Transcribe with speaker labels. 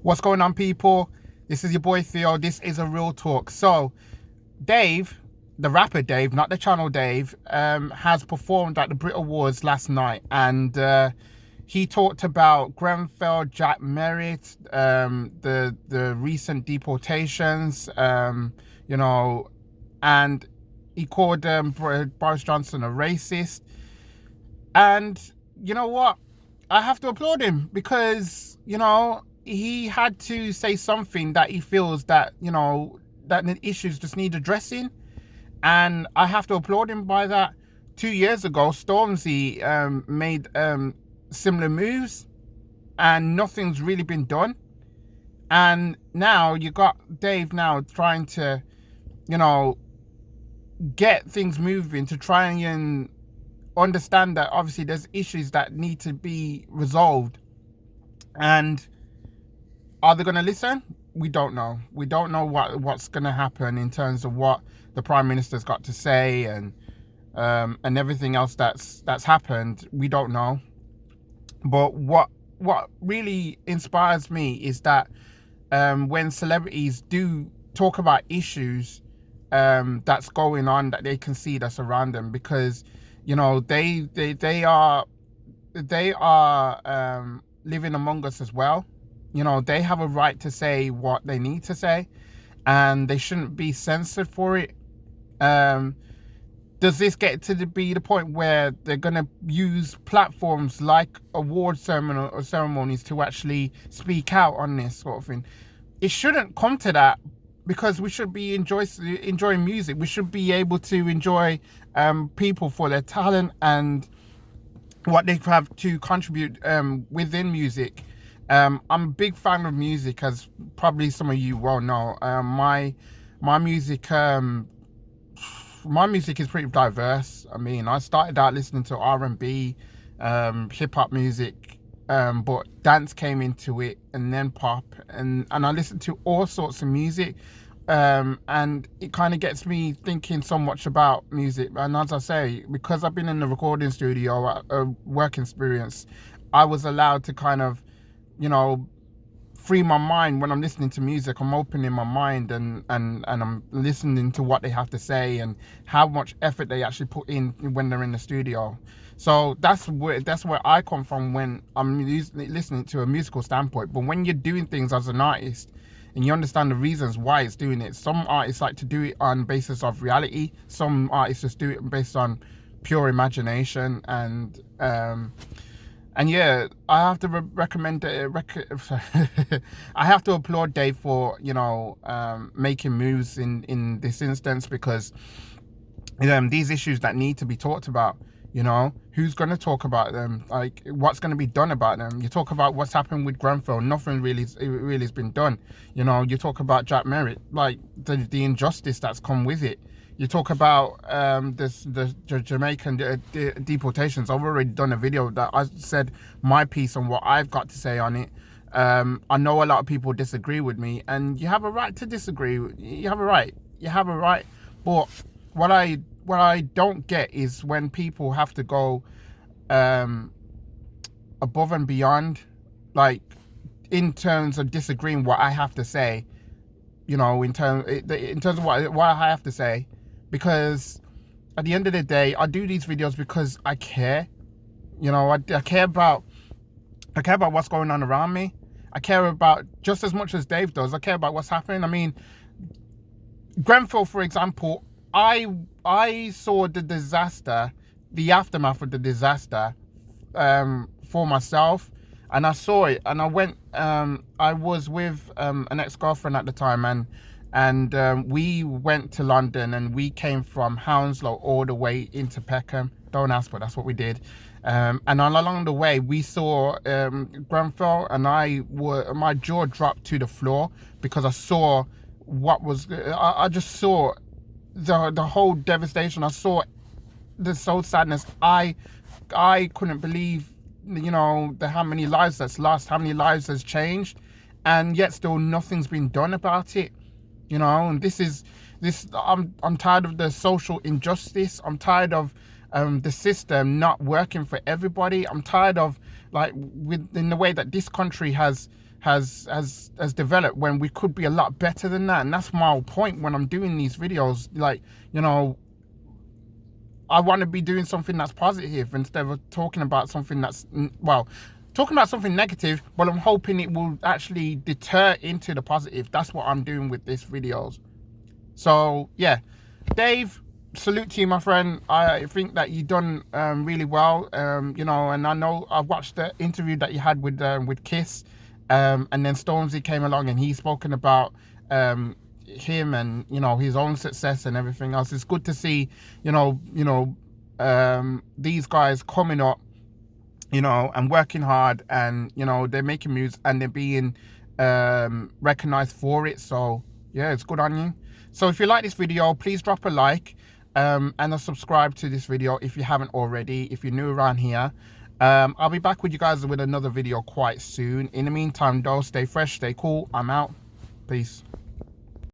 Speaker 1: What's going on, people? This is your boy Theo. This is a real talk. So, Dave, the rapper Dave, not the channel Dave, has performed at the Brit Awards last night, and he talked about Grenfell, Jack Merritt, the recent deportations, and he called Boris Johnson a racist. And you know what? I have to applaud him because, he had to say something that he feels that, that the issues just need addressing. And I have to applaud him by that. 2 years ago, Stormzy made similar moves and nothing's really been done. And now you got Dave now trying to, get things moving to try and understand that obviously there's issues that need to be resolved. And are they going to listen? We don't know. We don't know what's going to happen in terms of what the Prime Minister's got to say and everything else that's happened. We don't know. But what really inspires me is that when celebrities do talk about issues that's going on, that they can see that's around them, because they are living among us as well. They have a right to say what they need to say, and they shouldn't be censored for it. Does this get to be the point where they're going to use platforms like award ceremonies to actually speak out on this sort of thing? It shouldn't come to that, because we should be enjoying music. We should be able to enjoy people for their talent and what they have to contribute within music. I'm a big fan of music, as probably some of you well know. My music is pretty diverse. I mean, I started out listening to R&B, hip hop music, but dance came into it, and then pop, and I listened to all sorts of music, and it kind of gets me thinking so much about music. And as I say, because I've been in the recording studio, a work experience, I was allowed to kind of free my mind. When I'm listening to music, I'm opening my mind and I'm listening to what they have to say and how much effort they actually put in when they're in the studio. So that's where I come from when I'm listening to a musical standpoint. But when you're doing things as an artist and you understand the reasons why it's doing it, some artists like to do it on basis of reality. Some artists just do it based on pure imagination. And yeah, I have to recommend. I have to applaud Dave for making moves in this instance, because these issues that need to be talked about. Who's going to talk about them? Like, what's going to be done about them? You talk about what's happened with Grenfell. Nothing really has been done. You talk about Jack Merritt, like the injustice that's come with it. You talk about the Jamaican deportations. I've already done a video that I said my piece on what I've got to say on it. I know a lot of people disagree with me, and you have a right to disagree. You have a right. But what I don't get is when people have to go above and beyond, like in terms of disagreeing what I have to say. In terms of what I have to say. Because at the end of the day, I do these videos because I care. I care about what's going on around me. I care about, just as much as Dave does, I care about what's happening. I mean, Grenfell, for example, I saw the disaster, the aftermath of the disaster, for myself, and I saw it, and I went. I was with an ex-girlfriend at the time, and we went to London, and we came from Hounslow all the way into Peckham. Don't ask, but that's what we did. And along the way, we saw Grenfell, and my jaw dropped to the floor, because I saw what was. I just saw the whole devastation. I saw the soul sadness. I couldn't believe, how many lives that's lost, how many lives has changed, and yet still nothing's been done about it. And I'm tired of the social injustice. I'm tired of the system not working for everybody. I'm tired of, like, in the way that this country has developed, when we could be a lot better than that. And that's my whole point when I'm doing these videos. Like, you know, I want to be doing something that's positive instead of talking about something that's, well, talking about something negative, but I'm hoping it will actually deter into the positive. That's what I'm doing with these videos. So yeah, Dave, salute to you, my friend. I think that you've done really well, you know, and I know I've watched the interview that you had with Kiss, and then Stormzy came along and he's spoken about him and, you know, his own success and everything else. It's good to see, you know, these guys coming up, you know, and working hard, and, you know, they're making moves and they're being recognized for it. So yeah, it's good on you. So if you like this video, please drop a like and a subscribe to this video if you haven't already, if you're new around here. I'll be back with you guys with another video quite soon. In the meantime though, stay fresh, stay cool. I'm out. Peace.